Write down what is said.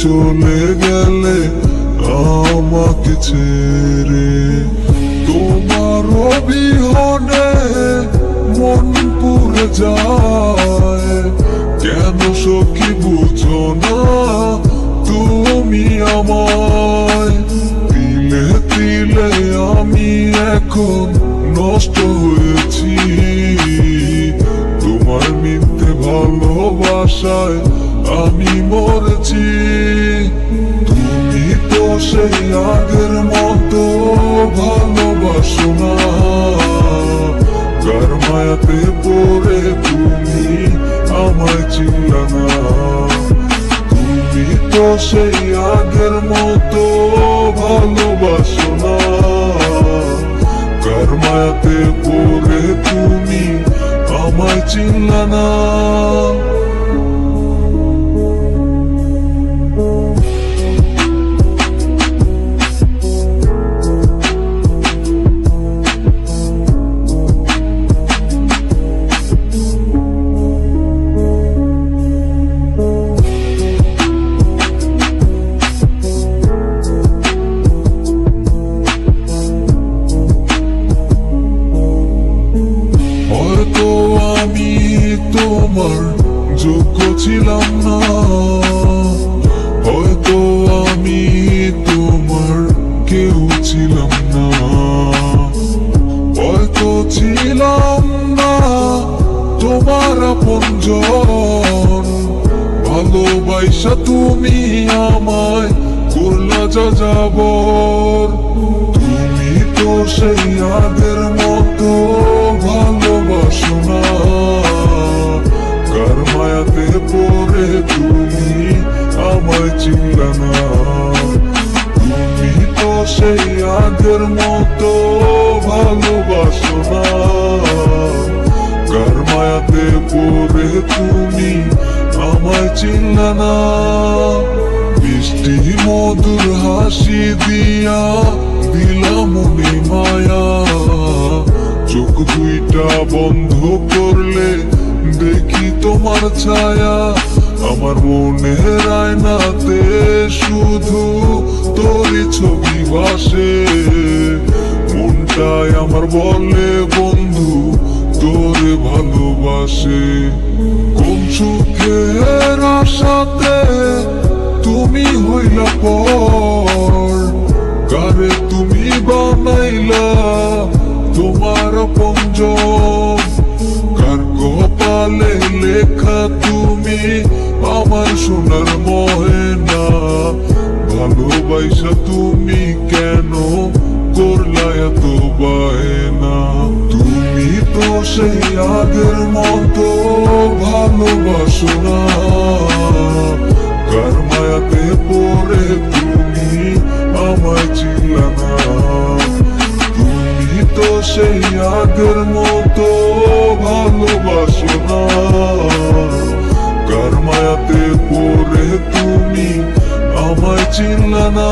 চলে গেলে আমাকে ছেড়ে, তোমার অবিহনে মন পুড়ে যায়। কেন সখী বুঝো না তুমি আমায়? তিলে তিলে আমি এখন নষ্ট হয়েছি, তোমার মিথ্যে ভালোবাসায় আমি মরেছি। তুমি তো সেই আগের মতো ভালোবাসো না, কার মায়াতে পড়ে তুমি আমায় চিনলা না। তুমি তো সেই আগের মতো ভালোবাসো না, কার মায়াতে পড়ে তুমি আমায় চিনলা না। আমি তোমার যোগ্য ছিলাম না, হয়তো আমি তোমার কেউ ছিলাম না, হয়তো ছিলাম না তোমার আপনজন। ভালোবাসা তুমি আমায় করলা যাযাবর। তুমি তো সেই আগের মতো ভালোবাসো না, কার মায়াতে পড়ে তুমি আমায় চিনলা না। তুমি তো সেই আগের মতো ভালোবাসো না, কার মায়াতে পড়ে তুমি আমায় চিনলা না। মিষ্টি মধুর হাসি দিয়া দিলাম মনে মায়া, চোখ দুইটা বন্ধ করলে দেখি তোমার ছায়া। আমার মনের আয়নাতে শুধু তোরই ছবি ভাসে, মনটাই আমার বলে বন্ধু তোরে ভালোবাসে। কোন সুখের আশাতে তুমি হইলা পর, কারে তুমি বানাইলা তোমার আপনজন। কার কপালে লেখা তুমি আমার সোনার ময়না, ভালোবাসা তুমি কেন করলা এত বায়না? তুমি তো সেই আগের মতো ভালোবাসো না, কার মায়াতে পড়ে তুমি আমায় চিনলা না। তুমি তো সেই আগের মতো ভালোবাসো না, কার মায়াতে পড়ে তুমি আমায় চিনলা না।